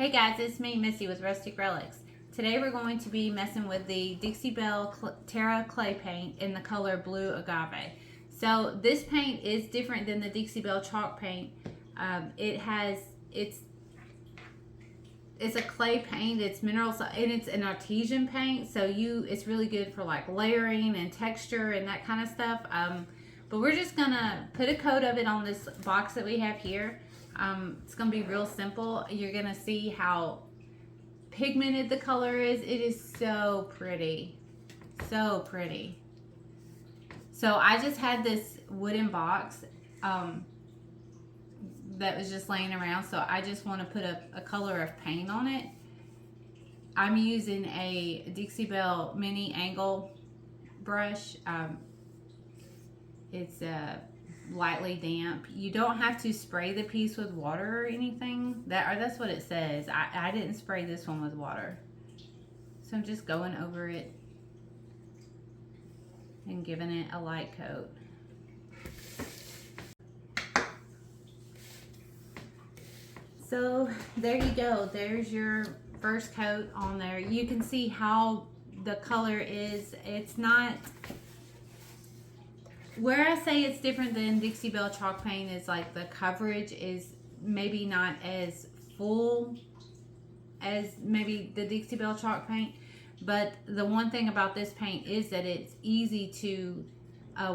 Hey guys, it's me, Missy with Rustic Relics. Today we're going to be messing with the Dixie Belle Terra clay paint in the color Blue Agave. So this paint is different than the Dixie Belle chalk paint. It's a clay paint, it's mineral, and it's an artesian paint, so it's really good for like layering and texture and that kind of stuff. But we're just gonna put a coat of it on this box that we have here. It's gonna be real simple. You're gonna see how pigmented the color is. It is so pretty, so pretty. So I just had this wooden box that was just laying around, so I just want to put a color of paint on it. I'm using a Dixie Belle mini angle brush. It's lightly damp. You don't have to spray the piece with water or anything. That's what it says. I didn't spray this one with water. So I'm just going over it and giving it a light coat. So there you go. There's your first coat on there. You can see how the color is. It's not, where I say it's different than Dixie Belle chalk paint is like the coverage is maybe not as full as maybe the Dixie Belle chalk paint. But the one thing about this paint is that it's easy to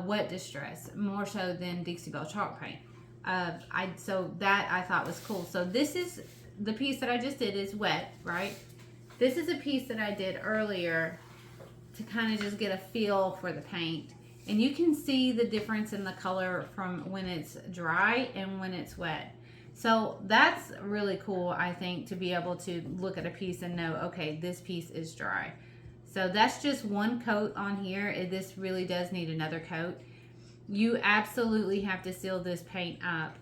wet distress, more so than Dixie Belle chalk paint. So that I thought was cool. So this is the piece that I just did is wet, right? This is a piece that I did earlier to kind of just get a feel for the paint. And you can see the difference in the color from when it's dry and when it's wet. So that's really cool, I think, to be able to look at a piece and know, okay, this piece is dry. So that's just one coat on here. This really does need another coat. You absolutely have to seal this paint up.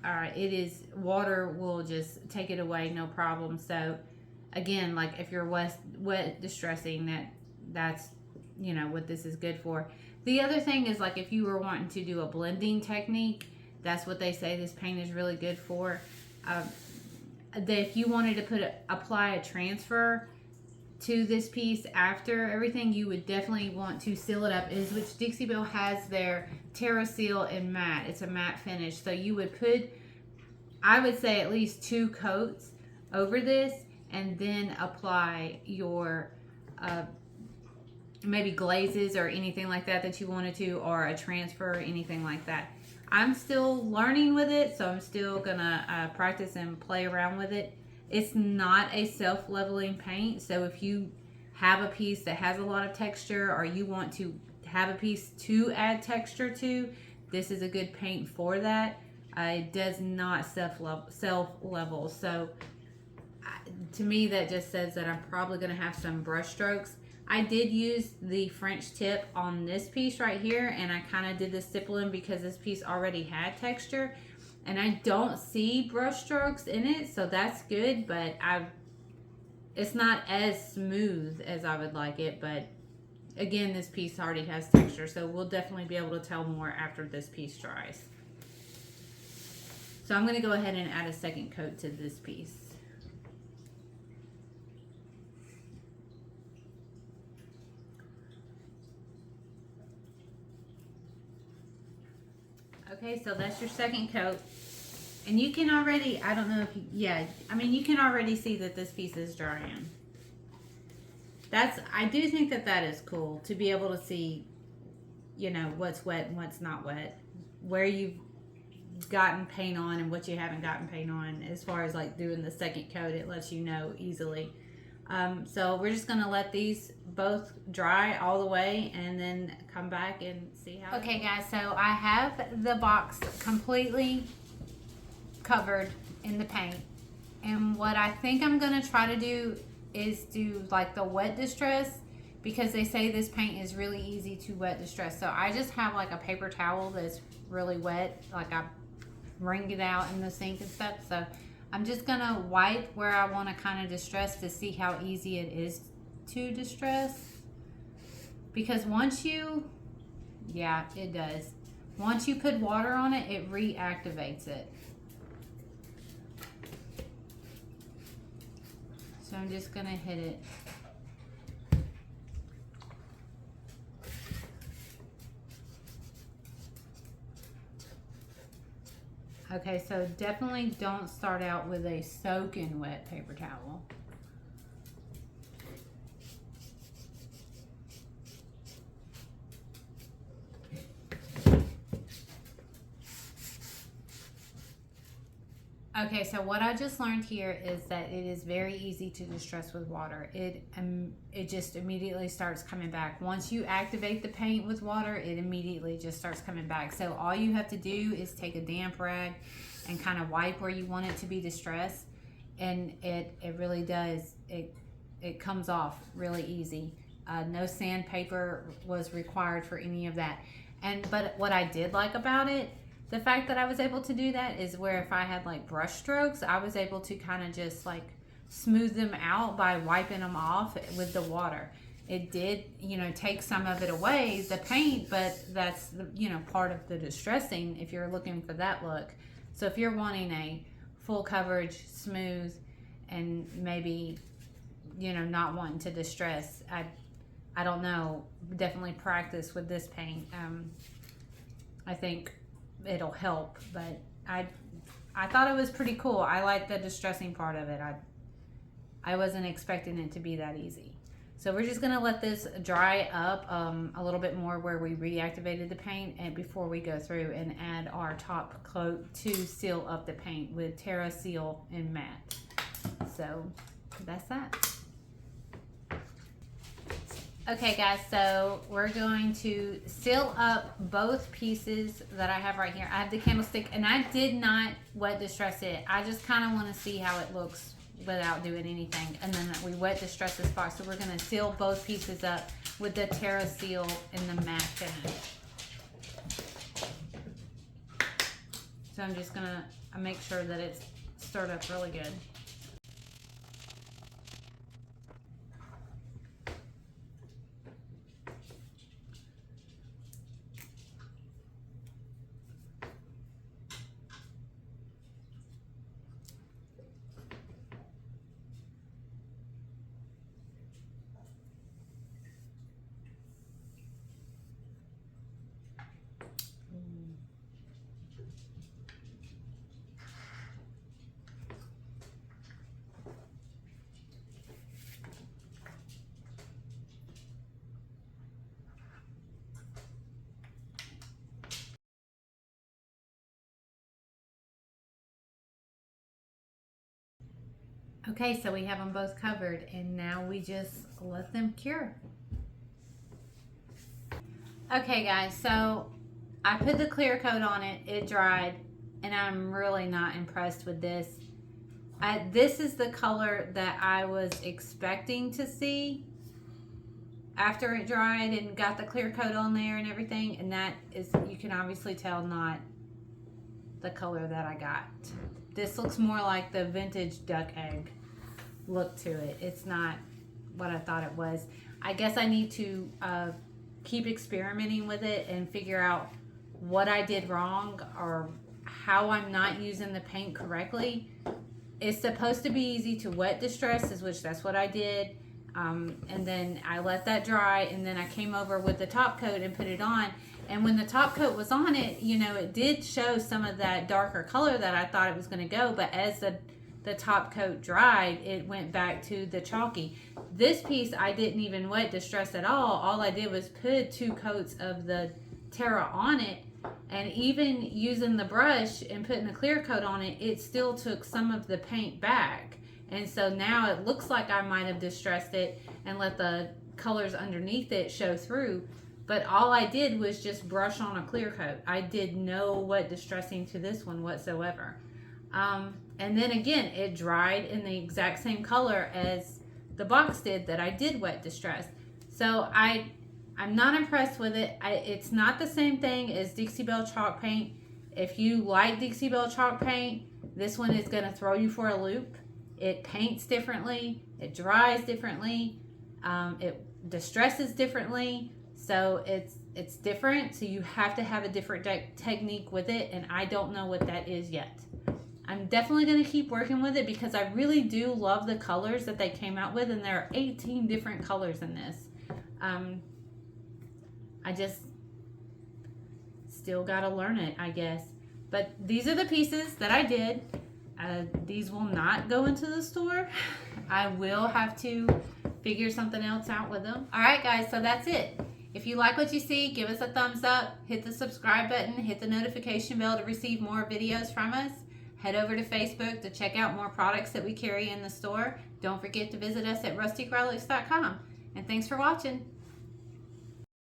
Water will just take it away, no problem. So again, like if you're wet distressing, that's you know what this is good for. The other thing is, like, if you were wanting to do a blending technique, that's what they say this paint is really good for. If you wanted to apply a transfer to this piece after everything, you would definitely want to seal it up, which Dixie Belle has their Terra Seal-Matte. It's a matte finish. So you would put, I would say, at least 2 coats over this, and then apply your maybe glazes or anything like that you wanted to, or a transfer or anything like that. I'm still learning with it, so I'm still gonna practice and play around with it. It's not a self-leveling paint, so if you have a piece that has a lot of texture, or you want to have a piece to add texture to, this is a good paint for that. It does not self-level, so to me that just says that I'm probably gonna have some brush strokes. I did use the French tip on this piece right here, and I kind of did the stippling because this piece already had texture, and I don't see brush strokes in it, so that's good. But it's not as smooth as I would like it. But again, this piece already has texture, so we'll definitely be able to tell more after this piece dries. So I'm going to go ahead and add a second coat to this piece. Okay, so that's your second coat. And you can already, I don't know if you can already see that this piece is drying. I do think that is cool, to be able to see, you know, what's wet and what's not wet, where you've gotten paint on and what you haven't gotten paint on. As far as like doing the second coat, it lets you know easily. So we're just gonna let these both dry all the way and then come back and see how. Okay guys, so I have the box completely covered in the paint, and what I think I'm gonna try to do is do like the wet distress, because they say this paint is really easy to wet distress. So I just have like a paper towel that's really wet, like I wring it out in the sink and stuff. So I'm just gonna wipe where I want to kind of distress to see how easy it is to distress. Because it does. Once you put water on it, it reactivates it. So I'm just gonna hit it. Okay, so definitely don't start out with a soaking wet paper towel. Okay, so what I just learned here is that it is very easy to distress with water. It just immediately starts coming back. Once you activate the paint with water, it immediately just starts coming back. So all you have to do is take a damp rag and kind of wipe where you want it to be distressed, and it really does. It comes off really easy. No sandpaper was required for any of that. But what I did like about it, the fact that I was able to do that is where if I had like brush strokes, I was able to kind of just like smooth them out by wiping them off with the water. It did, you know, take some of it away, the paint, but that's, you know, part of the distressing if you're looking for that look. So if you're wanting a full coverage, smooth, and maybe, you know, not wanting to distress, I don't know, definitely practice with this paint. I think it'll help, but I thought it was pretty cool. I like the distressing part of it. I wasn't expecting it to be that easy. So we're just gonna let this dry up a little bit more where we reactivated the paint, and before we go through and add our top coat to seal up the paint with Terra Seal-Matte. So that's that. Okay guys, so we're going to seal up both pieces that I have right here. I have the candlestick, and I did not wet distress it. I just kind of want to see how it looks without doing anything. And then we wet distress this box. So we're going to seal both pieces up with the Terra Seal and the matte finish. So I'm just going to make sure that it's stirred up really good. Okay, so we have them both covered, and now we just let them cure. Okay guys, so I put the clear coat on it, it dried, and I'm really not impressed with this. This is the color that I was expecting to see after it dried and got the clear coat on there and everything, and that is, you can obviously tell, not the color that I got. This looks more like the vintage duck egg look to it. It's not what I thought it was. I guess I need to keep experimenting with it and figure out what I did wrong or how I'm not using the paint correctly. It's supposed to be easy to wet distress, which that's what I did. And then I let that dry, and then I came over with the top coat and put it on. And when the top coat was on it, you know, it did show some of that darker color that I thought it was going to go, but as the top coat dried, it went back to the chalky. This piece I didn't even wet distress at all. All I did was put 2 coats of the Terra on it, and even using the brush and putting the clear coat on it, it still took some of the paint back. And so now it looks like I might have distressed it and let the colors underneath it show through. But all I did was just brush on a clear coat. I did no wet distressing to this one whatsoever. And then again, it dried in the exact same color as the box did that I did wet distress. So I'm not impressed with it. It's not the same thing as Dixie Belle chalk paint. If you like Dixie Belle chalk paint, this one is going to throw you for a loop. It paints differently. It dries differently. It distresses differently. So it's different. So you have to have a different technique with it, and I don't know what that is yet. I'm definitely going to keep working with it because I really do love the colors that they came out with, and there are 18 different colors in this. I just still got to learn it, I guess. But these are the pieces that I did. These will not go into the store. I will have to figure something else out with them. All right, guys, so that's it. If you like what you see, give us a thumbs up, hit the subscribe button, hit the notification bell to receive more videos from us. Head over to Facebook to check out more products that we carry in the store. Don't forget to visit us at rustygarlics.com. And thanks for watching.